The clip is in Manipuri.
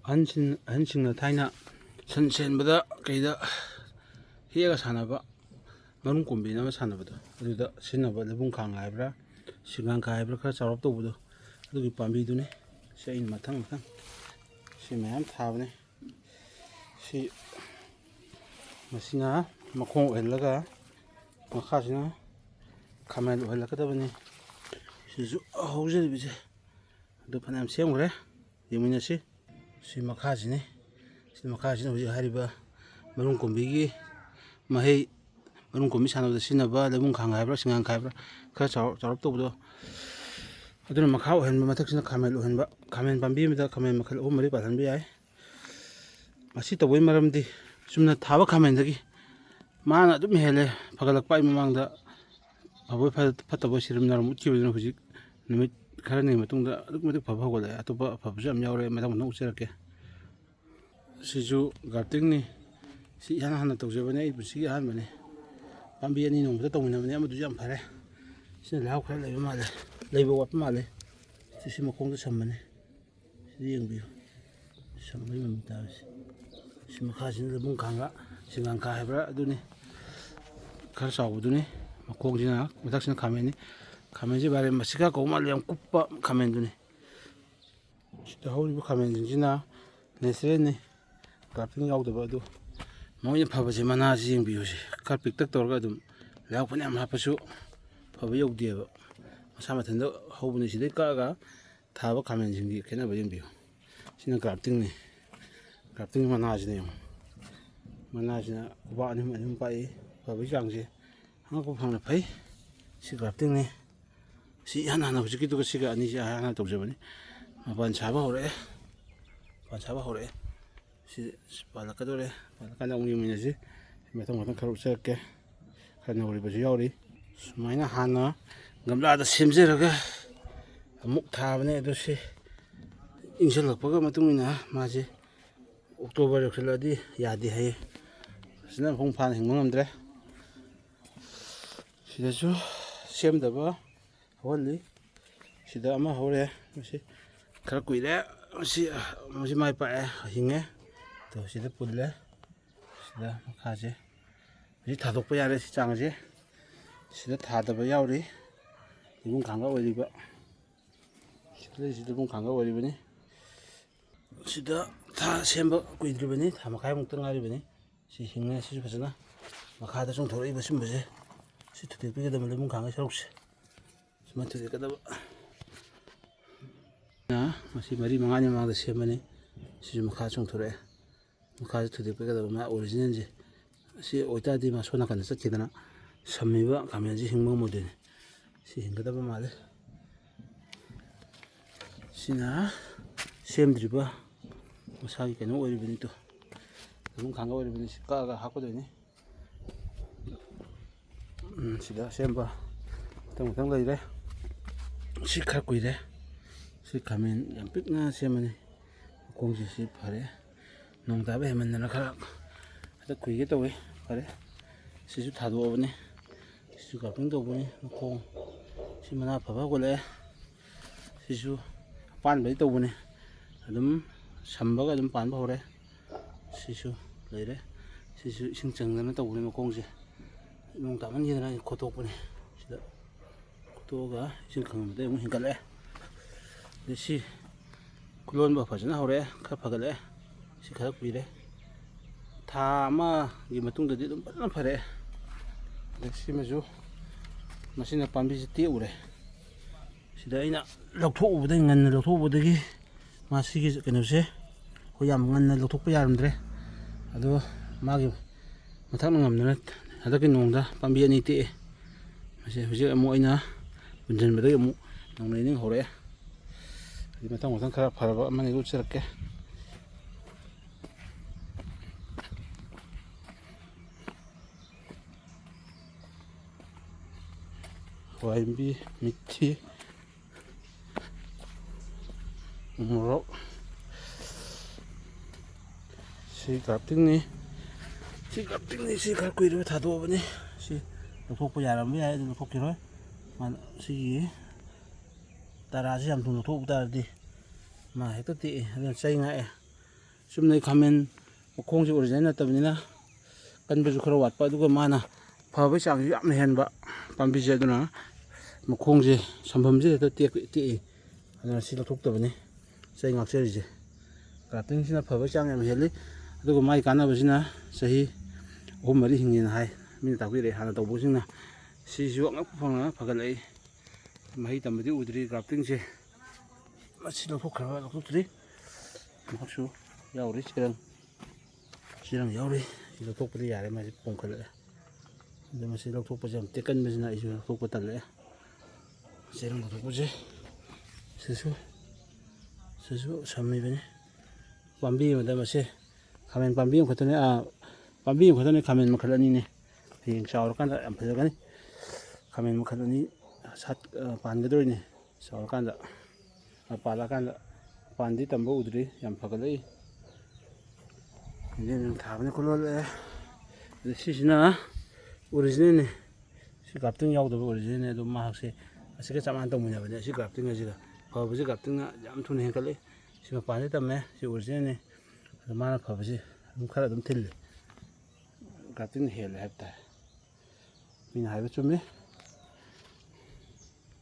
ꯑꯍꯟꯁꯤꯡꯅ ꯊꯥꯏꯅ ꯁꯟ ꯁꯦꯟꯕꯗ ꯀꯩꯗ ꯍꯦꯛꯑꯒ ꯁꯥꯟꯅꯕ ꯃꯔꯨꯝ ꯀꯣꯝꯕꯤꯅꯕ ꯁꯥꯟꯅꯕꯗꯣ ꯑꯗꯨꯗ ꯁꯤꯖꯤꯟꯅꯕ ꯂꯩꯕꯨꯡ ꯈꯥꯡ ꯍꯥꯏꯕ꯭ꯔꯥ ꯁꯤꯡꯒꯥꯡꯈꯥ ꯍꯥꯏꯕ꯭ꯔꯥ ꯈꯔ ꯆꯥꯎꯔꯞ ꯇꯧꯕꯗꯣ ꯑꯗꯨꯒꯤ ꯄꯥꯝꯕꯤꯗꯨꯅꯤ ꯁꯤ ꯑꯩꯅ ꯃꯊꯪ ꯁꯤ ꯃꯌꯥꯝ ꯊꯥꯕꯅꯤ ꯁꯤ ꯃꯁꯤꯅ ꯃꯈꯣꯡ ꯑꯣꯏꯍꯜꯂꯒ ꯃꯈꯥꯁꯤꯅ ꯈꯥꯃꯦꯟ ꯑꯣꯏꯍꯜꯂꯛꯀꯗꯕꯅꯤ ꯁꯤꯁꯨ ꯍꯧꯖꯔꯤꯕꯁꯦ ꯑꯗꯨ ꯐꯅꯌꯥꯝ ꯁꯦꯝꯈ꯭ꯔꯦ ꯌꯦꯡꯃꯤꯟꯅꯁꯤ ꯁꯤ ꯃꯈꯥꯁꯤꯅꯤ ꯁꯤ ꯃꯈꯥꯁꯤꯅ ꯍꯧꯖꯤꯛ ꯍꯥꯏꯔꯤꯕ ꯃꯔꯨꯝ ꯀꯣꯝꯕꯤꯒꯤ ꯃꯍꯩ ꯃꯔꯨꯝ ꯀꯣꯝꯕꯤ ꯁꯥꯟꯅꯕꯗ ꯁꯤꯖꯤꯟꯅꯕ ꯂꯩꯕꯨꯡ ꯈꯥꯡ ꯍꯥꯏꯕ꯭ꯔꯥ ꯁꯤꯡꯒꯥꯡꯈꯥ ꯍꯥꯏꯕ꯭ꯔꯥ ꯈꯔ ꯆꯥꯎꯔꯞ ꯇꯧꯕꯗꯣ ꯑꯗꯨꯅ ꯃꯈꯥ ꯑꯣꯏꯍꯟꯕ ꯃꯊꯛꯁꯤꯅ ꯈꯥꯃꯦꯟ ꯑꯣꯏꯍꯟꯕ ꯈꯥꯃꯦꯟ ꯄꯥꯝꯕꯤ ꯑꯃꯗ ꯈꯥꯃꯦꯟ ꯃꯈꯜ 3-4 ꯄꯥꯜꯍꯟꯕ ꯌꯥꯏ ꯃꯁꯤ ꯇꯧꯕꯒꯤ ꯃꯔꯝꯗꯤ ꯆꯨꯝꯅ ꯊꯥꯕ ꯈꯥꯃꯦꯟꯗꯒꯤ ꯃꯥꯅ ꯑꯗꯨꯝ ꯍꯦꯜꯂꯦ ꯐꯒꯠꯂꯛꯄ ꯑꯩ ꯃꯃꯥꯡꯗ ꯐꯕꯣꯏ ꯐꯠꯇꯕ ꯁꯤꯔꯨꯝ ꯅꯥꯔꯨꯝ ꯎꯠꯈꯤꯕꯗꯨꯅ ꯍꯧꯖꯤꯛ ꯅꯨꯃꯤꯠ ꯈꯔꯅꯤ ꯃꯇꯨꯡꯗ ꯑꯗꯨꯛꯀꯤ ꯃꯇꯤꯛ ꯐꯕ ꯍꯧꯒꯠꯂꯛꯑꯦ ꯑꯇꯣꯞꯄ ꯑꯐꯕꯁꯨ ꯌꯥꯝ ꯌꯥꯎꯔꯦ ꯃꯊꯪ ꯎꯠꯆꯔꯛꯀꯦ ꯁꯤꯁꯨ ꯒꯥꯔꯗꯦꯟꯅꯤ ꯁꯤ ꯏꯍꯥꯟ ꯍꯥꯟꯅ ꯇꯧꯖꯕꯅꯤ ꯑꯩ ꯄꯨꯟꯁꯤꯒꯤ ꯑꯍꯥꯟꯕꯅꯤ ꯄꯥꯝꯕꯤ ꯑꯅꯤ ꯅꯣꯡꯃꯗ ꯇꯧꯃꯤꯟꯅꯕꯅꯤ ꯑꯃꯗꯨꯁꯨ ꯌꯥꯝ ꯐꯔꯦ ꯁꯤꯅ ꯂꯩꯍꯥꯎ ꯈꯔ ꯂꯩꯕ ꯃꯥꯜꯂꯦ ꯂꯩꯕ ꯋꯥꯠꯄ ꯃꯥꯜꯂꯦ ꯁꯤ ꯃꯈꯣꯡꯗ ꯁꯝꯕꯅꯤ ꯁꯤꯗ ꯌꯦꯡꯕꯤꯌꯨ ꯁꯝꯕꯒꯤ ꯃꯃꯤ ꯇꯥꯕꯁꯤ ꯁꯤ ꯃꯈꯥꯁꯤꯅ ꯂꯩꯕꯨꯡ ꯈꯥꯡꯒ ꯁꯤꯡꯒꯥꯡꯈꯥ ꯍꯥꯏꯕ꯭ꯔꯥ ꯑꯗꯨꯅꯤ ꯈꯔ ꯆꯥꯎꯕꯗꯨꯅꯤ ꯃꯈꯣꯡꯁꯤꯅ ꯃꯊꯛꯁꯤꯅ ꯈꯥꯃꯦꯟꯅꯤ ꯈꯥꯃꯦꯟꯁꯤ ꯚꯥꯏꯔꯦꯟ ꯃꯁꯤꯀꯥ ꯀꯧꯕ ꯃꯥꯜꯂꯦ ꯌꯥꯝ ꯀꯨꯞꯄ ꯈꯥꯃꯦꯟꯗꯨꯅꯤ ꯁꯤꯗ ꯍꯧꯔꯤꯕ ꯈꯥꯃꯦꯟꯁꯤꯡꯁꯤꯅ ꯅꯦꯆꯔꯦꯜꯅꯤ ꯀ꯭ꯔꯥꯐꯇꯤꯡ ꯌꯥꯎꯗꯕ ꯑꯗꯨ ꯃꯣꯏꯅ ꯐꯕꯁꯤ ꯃꯅꯥꯁꯤ ꯌꯦꯡꯕꯤꯌꯨꯁꯤ ꯈꯔ ꯄꯤꯛꯇꯛ ꯇꯧꯔꯒ ꯑꯗꯨꯝ ꯂꯩꯍꯥꯎ ꯐꯅꯌꯥꯝ ꯍꯥꯞꯄꯁꯨ ꯐꯕ ꯌꯧꯗꯦꯕ ꯃꯁꯥ ꯃꯊꯟꯇ ꯍꯧꯕꯅꯤ ꯁꯤꯗꯩ ꯀꯛꯑꯒ ꯊꯥꯕ ꯈꯥꯃꯦꯟꯁꯤꯡꯒꯤ ꯈꯦꯠꯅꯕ ꯌꯦꯡꯕꯤꯌꯨ ꯁꯤꯅ ꯒ꯭ꯔꯥꯐꯇꯤꯡꯅꯤ ꯒ꯭ꯔꯥꯐꯇꯤꯡ ꯃꯅꯥꯁꯤꯅ ꯌꯦꯡꯉꯨ ꯃꯅꯥꯁꯤꯅ ꯈꯨꯕꯥꯛ ꯑꯅꯤꯍꯨꯝ ꯄꯥꯛꯏ ꯐꯕꯒꯤ ꯆꯥꯡꯁꯦ ꯑꯉꯛꯄ ꯐꯪꯅ ꯐꯩ ꯁꯤ ꯒ꯭ꯔꯥꯐꯇꯤꯡꯅꯤ ꯁꯤ ꯏꯍꯥꯟ ꯍꯥꯟꯅ ꯍꯧꯖꯤꯛꯀꯤꯗꯨꯒ ꯁꯤꯒ ꯑꯅꯤꯁꯤ ꯍꯥꯟꯅ ꯇꯧꯖꯕꯅꯤ ꯃꯄꯥꯟ ꯁꯥꯕ ꯍꯧꯔꯛꯑꯦ ꯁꯤ ꯄꯥꯜꯂꯛꯀꯗꯧꯔꯦ ꯄꯥꯜꯂꯀꯥꯟꯗ ꯑꯃꯨꯛ ꯌꯦꯡꯃꯤꯟꯅꯁꯤ ꯃꯊꯪ ꯈꯔ ꯎꯠꯆꯔꯛꯀꯦ ꯈꯔ ꯅꯧꯔꯤꯕꯁꯨ ꯌꯥꯎꯔꯤ ꯁꯨꯃꯥꯏꯅ ꯍꯥꯟꯅ ꯒꯝꯂꯥꯗ ꯁꯦꯝꯖꯔꯒ ꯑꯃꯨꯛ ꯊꯥꯕꯅꯦ ꯑꯗꯨ ꯁꯤ ꯏꯪꯁꯤꯜꯂꯛꯄꯒ ꯃꯇꯨꯡ ꯏꯟꯅ ꯃꯥꯁꯤ ꯑꯣꯛꯇꯣꯕꯔ ꯌꯧꯁꯤꯜꯂꯛꯑꯗꯤ ꯌꯥꯗꯦ ꯍꯥꯏꯌꯦ ꯐꯖꯅ ꯃꯄꯨꯡ ꯐꯥꯅ ꯍꯤꯡꯕ ꯉꯝꯗ꯭ꯔꯦ ꯁꯤꯗꯁꯨ ꯁꯦꯝꯗꯕ ꯍꯧꯍꯜꯂꯤ ꯁꯤꯗ ꯑꯃ ꯍꯧꯔꯦ ꯃꯁꯤ ꯈꯔ ꯀꯨꯏꯔꯦ ꯃꯁꯤ ꯃꯥꯏ ꯄꯥꯛꯑꯦ ꯍꯤꯡꯉꯦ ꯑꯗꯣ ꯁꯤꯗ ꯄꯨꯜꯂꯦ ꯁꯤꯗ ꯃꯈꯥꯁꯦ ꯍꯧꯖꯤꯛ ꯊꯥꯗꯣꯛꯄ ꯌꯥꯔꯦ ꯁꯤ ꯆꯥꯡꯁꯦ ꯁꯤꯗ ꯊꯥꯗꯕ ꯌꯥꯎꯔꯤ ꯂꯩꯕꯨꯡ ꯈꯥꯡꯒ ꯑꯣꯏꯔꯤꯕ ꯁꯤꯗ ꯂꯩꯔꯤꯁꯤ ꯂꯩꯕꯨꯡ ꯈꯥꯡꯒ ꯑꯣꯏꯔꯤꯕꯅꯤ ꯁꯤꯗ ꯁꯦꯝꯕ ꯀꯨꯏꯗ꯭ꯔꯤꯕꯅꯤ ꯊꯥ ꯃꯈꯥꯏꯃꯨꯛꯇ ꯉꯥꯏꯔꯤꯕꯅꯤ ꯁꯤ ꯍꯤꯡꯉꯦ ꯁꯤꯁꯨ ꯐꯖꯅ ꯃꯈꯥꯗ ꯆꯣꯡꯊꯣꯔꯛꯏꯕ ꯁꯤꯒꯨꯝꯕꯁꯦ ꯁꯤ ꯊꯨꯗꯦꯛꯄꯤꯒꯗꯕ ꯂꯩꯕꯨꯡ ꯈꯥꯡꯒꯤ ꯁꯔꯨꯛꯁꯦ ꯁꯨꯃꯥꯏꯅ ꯊꯨꯗꯦꯛꯀꯗꯕ ꯃꯁꯤ 4-5ꯅꯤ ꯃꯃꯥꯡꯗ ꯁꯦꯝꯕꯅꯤ ꯁꯤꯁꯨ ꯃꯈꯥ ꯆꯣꯡꯊꯣꯔꯛꯑꯦ ꯃꯈꯥꯁꯤ ꯊꯨꯗꯦꯛꯄꯤꯒꯗꯕ ꯃꯥ ꯑꯣꯔꯤꯖꯤꯅꯦꯜꯁꯦ ꯑꯁꯤ ꯑꯣꯏꯇꯥꯔꯗꯤ ꯃꯥ ꯁꯣꯝ ꯅꯥꯀꯟꯗ ꯆꯠꯈꯤꯗꯅ ꯁꯝꯃꯤꯕ ꯈꯥꯃꯦꯟꯁꯤ ꯍꯤꯡꯕ ꯉꯝꯃꯣꯏꯗꯣꯏꯅꯤ ꯁꯤ ꯍꯤꯡꯒꯗꯕ ꯃꯥꯜꯂꯦ ꯁꯤꯅ ꯁꯦꯝꯗ꯭ꯔꯤꯕ ꯃꯁꯥꯒꯤ ꯀꯩꯅꯣ ꯑꯣꯏꯔꯤꯕꯅꯤꯗꯣ ꯂꯩꯕꯨꯡ ꯈꯥꯡꯒ ꯑꯣꯏꯔꯤꯕꯅꯤ ꯁꯤ ꯀꯛꯑꯒ ꯍꯥꯞꯀꯗꯣꯏꯅꯤ ꯁꯤꯗ ꯁꯦꯝꯕ ꯃꯊꯪ ꯂꯩꯔꯦ ꯁꯤꯈꯔ ꯀꯨꯏꯔꯦ ꯁꯤ ꯈꯥꯃꯦꯟ ꯌꯥꯝ ꯄꯤꯛꯅ ꯁꯦꯝꯕꯅꯤ ꯃꯈꯣꯡꯁꯤ ꯁꯤ ꯐꯔꯦ ꯅꯣꯡ ꯇꯥꯕ ꯍꯦꯟꯃꯟꯗꯅ ꯈꯔ ꯍꯟꯗꯛ ꯈꯨꯏꯒꯦ ꯇꯧꯏ ꯐꯔꯦ ꯁꯤꯁꯨ ꯊꯥꯗꯣꯛꯑꯕꯅꯤ ꯁꯤꯁꯨ ꯒ꯭ꯔꯥꯐꯇꯤꯡ ꯇꯧꯕꯅꯤ ꯃꯈꯣꯡ ꯁꯤ ꯃꯅꯥ ꯐꯕ ꯍꯧꯒꯠꯂꯛꯑꯦ ꯁꯤꯁꯨ ꯑꯄꯥꯟꯕꯗꯤ ꯇꯧꯕꯅꯤ ꯑꯗꯨꯝ ꯁꯝꯕꯒ ꯑꯗꯨꯝ ꯄꯥꯟꯕ ꯍꯧꯔꯦ ꯁꯤꯁꯨ ꯂꯩꯔꯦ ꯁꯤꯁꯨ ꯏꯁꯤꯡ ꯆꯪꯗꯅ ꯇꯧꯕꯅꯤ ꯃꯈꯣꯡꯁꯦ ꯅꯣꯡ ꯇꯥꯃꯟꯈꯤꯗꯅ ꯑꯩ ꯈꯣꯠꯇꯣꯛꯄꯅꯤ ꯁꯤꯗ ꯈꯣꯠꯇꯣꯛꯑꯒ ꯏꯁꯤꯡ ꯀꯪꯕꯗꯩ ꯑꯃꯨꯛ ꯍꯦꯟꯒꯠꯂꯛꯑꯦ ꯑꯗꯩ ꯁꯤ ꯈꯨꯂꯣꯟꯕ ꯐꯖꯅ ꯍꯧꯔꯛꯑꯦ ꯈꯔ ꯐꯒꯠꯂꯛꯑꯦ ꯁꯤꯈꯔ ꯀꯨꯏꯔꯦ ꯊꯥ ꯑꯃꯒꯤ ꯃꯇꯨꯡꯗꯗꯤ ꯑꯗꯨꯝ ꯐꯖꯅ ꯐꯔꯛꯑꯦ ꯑꯗꯩ ꯁꯤꯃꯁꯨ ꯃꯁꯤꯅ ꯄꯥꯝꯕꯤꯁꯤ ꯇꯦꯛꯎꯔꯦ ꯁꯤꯗ ꯑꯩꯅ ꯉꯟꯅ ꯂꯧꯊꯣꯛꯎꯕꯗꯒꯤ ꯃꯁꯤꯒꯤ ꯀꯩꯅꯣꯁꯦ ꯑꯩꯈꯣꯏ ꯌꯥꯝ ꯉꯟꯅ ꯂꯧꯊꯣꯛꯄ ꯌꯥꯔꯝꯗ꯭ꯔꯦ ꯑꯗꯣ ꯃꯥꯒꯤ ꯃꯊꯛꯅ ꯉꯝꯗꯅ ꯍꯟꯗꯛꯀꯤ ꯅꯣꯡꯗ ꯄꯥꯝꯕꯤ ꯑꯅꯤ ꯇꯦꯛꯑꯦ ꯃꯁꯤ ꯍꯧꯖꯤꯛ ꯑꯃꯨꯛ ꯑꯩꯅ ꯄꯨꯟꯁꯤꯟꯕꯗꯒꯤ ꯑꯃꯨꯛ ꯅꯧꯅ ꯍꯧꯔꯛꯑꯦ ꯑꯗꯨ ꯃꯊꯪ ꯈꯔ ꯐꯔꯕ ꯑꯃꯅꯤ ꯎꯠꯆꯔꯛꯀꯦ ꯍꯋꯥꯏꯟꯕꯤ ꯃꯤꯊꯤ ꯃꯣꯔꯣꯛ ꯁꯤ ꯒ꯭ꯔꯥꯐꯇꯤꯡꯅꯤ ꯁꯤ ꯈꯔ ꯀꯨꯏꯔꯕ ꯊꯥꯗꯣꯛꯑꯕꯅꯤ ꯁꯤ ꯂꯧꯊꯣꯛꯄ ꯌꯥꯔꯝꯕ ꯌꯥꯏ ꯑꯗꯨ ꯂꯧꯊꯣꯛꯈꯤꯔꯣꯏ ꯁꯤꯒꯤ ꯇꯔꯥꯁꯤ ꯌꯥꯝ ꯊꯨꯅ ꯂꯧꯊꯣꯛꯎ ꯇꯥꯔꯗꯤ ꯃꯥ ꯍꯦꯛꯇ ꯇꯦꯛꯏ ꯑꯗꯨꯅ ꯆꯩ ꯉꯥꯛꯑꯦ ꯆꯨꯝꯅꯩ ꯈꯥꯃꯦꯟ ꯃꯈꯣꯡꯁꯦ ꯑꯣꯔꯤꯖꯤꯅꯦꯜ ꯅꯠꯇꯕꯅꯤꯅ ꯀꯟꯕꯁꯨ ꯈꯔ ꯋꯥꯠꯄ ꯑꯗꯨꯒ ꯃꯥꯅ ꯐꯕꯒꯤ ꯆꯥꯡꯁꯨ ꯌꯥꯝꯅ ꯍꯦꯟꯕ ꯄꯥꯝꯕꯤꯁꯦ ꯑꯗꯨꯅ ꯃꯈꯣꯡꯁꯦ ꯁꯝꯐꯝꯁꯦ ꯍꯦꯛꯇ ꯇꯦꯛꯏ ꯑꯗꯨꯅ ꯁꯤ ꯂꯧꯊꯣꯛꯇꯕꯅꯤ ꯆꯩ ꯉꯥꯛꯆꯔꯤꯁꯦ ꯒ꯭ꯔꯥꯐꯇꯤꯡꯁꯤꯅ ꯐꯕꯒꯤ ꯆꯥꯡ ꯌꯥꯝ ꯍꯦꯜꯂꯤ ꯑꯗꯨꯒ ꯃꯥꯒꯤ ꯀꯥꯟꯅꯕꯁꯤꯅ ꯆꯍꯤ 3-4 ꯍꯤꯡꯉꯦꯅ ꯍꯥꯏ ꯃꯤꯅ ꯇꯥꯛꯄꯤꯔꯛꯑꯦ ꯍꯥꯟꯅ ꯇꯧꯕꯁꯤꯡꯅ ꯁꯤꯁꯨ ꯑꯉꯛꯄ ꯐꯪꯅ ꯐꯒꯠꯂꯛꯏ ꯃꯍꯩ ꯇꯝꯕꯗꯤ ꯎꯗ꯭ꯔꯤ ꯒ꯭ꯔꯥꯐꯇꯤꯡꯁꯦ ꯃꯁꯤ ꯂꯧꯊꯣꯛꯇ꯭ꯔꯤ ꯃꯍꯥꯛꯁꯨ ꯌꯥꯎꯔꯤ ꯆꯦꯔꯪ ꯌꯥꯎꯔꯤ ꯁꯤ ꯂꯧꯊꯣꯛꯄꯗꯤ ꯌꯥꯔꯦ ꯃꯥꯁꯤ ꯄꯣꯝꯈꯠꯂꯛꯑꯦ ꯑꯗꯨ ꯃꯁꯤ ꯂꯧꯊꯣꯛꯄꯁꯦ ꯌꯥꯝ ꯇꯦꯛꯀꯟꯕꯁꯤꯅ ꯑꯩꯁꯨ ꯂꯧꯊꯣꯛꯄ ꯇꯜꯂꯛꯑꯦ ꯆꯦꯔꯪ ꯂꯧꯊꯣꯛꯄꯁꯦ ꯁꯤꯁꯨ ꯁꯝꯃꯤꯕꯅꯤ ꯄꯥꯝꯕꯤ ꯑꯃꯗ ꯃꯁꯦ ꯈꯥꯃꯦꯟ ꯄꯥꯝꯕꯤ ꯑꯃꯈꯛꯇꯅꯤ ꯈꯥꯃꯦꯟ ꯃꯈꯜ ꯑꯅꯤꯅꯤ ꯍꯌꯦꯡ ꯆꯥꯎꯔꯀꯥꯟꯗ ꯌꯥꯝ ꯐꯖꯒꯅꯤ ꯈꯥꯃꯦꯟ ꯃꯈꯜ ꯑꯅꯤ ꯄꯥꯟꯒꯗꯧꯔꯤꯅꯤ ꯆꯥꯎꯔꯀꯥꯟꯗ ꯄꯥꯜꯂꯛꯑꯀꯥꯟꯗ ꯄꯥꯟꯗꯤ ꯇꯝꯕ ꯎꯗ꯭ꯔꯤ ꯌꯥꯝ ꯐꯒꯠꯂꯛꯏ ꯌꯦꯟ ꯊꯥꯕꯅꯤ ꯈꯨꯠꯂꯣꯜꯂꯛꯑꯦ ꯑꯗꯨ ꯁꯤꯁꯤꯅ ꯑꯣꯔꯤꯖꯤꯅꯦꯜꯅꯤ ꯁꯤ ꯒ꯭ꯔꯥꯐꯇꯤꯡ ꯌꯥꯎꯗꯕ ꯑꯣꯔꯤꯖꯤꯅꯦꯜꯅꯤ ꯑꯗꯨ ꯃꯍꯥꯛꯁꯦ ꯑꯁꯤꯒ ꯆꯞ ꯃꯥꯟꯅ ꯇꯧꯃꯤꯟꯅꯕꯅꯦ ꯑꯁꯤ ꯒ꯭ꯔꯥꯐꯇꯤꯡ ꯑꯁꯤꯒ ꯐꯕꯁꯤ ꯒ꯭ꯔꯥꯐꯇꯤꯡꯅ ꯌꯥꯝ ꯊꯨꯅ ꯍꯦꯟꯒꯠꯂꯤ ꯁꯤ ꯃꯄꯥꯟꯗꯩ ꯇꯝꯃꯦ ꯁꯤ ꯑꯣꯔꯤꯖꯤꯅꯦꯜꯅꯤ ꯑꯗꯨ ꯃꯥꯅ ꯐꯕꯁꯤ ꯑꯗꯨꯝ ꯈꯔ ꯑꯗꯨꯝ ꯊꯤꯜꯂꯤ ꯒ꯭ꯔꯥꯐꯇꯤꯡꯅ ꯍꯦꯜꯂꯦ ꯍꯥꯏꯕ ꯇꯥꯔꯦ ꯃꯤꯅ ꯍꯥꯏꯕ ꯆꯨꯝꯃꯤ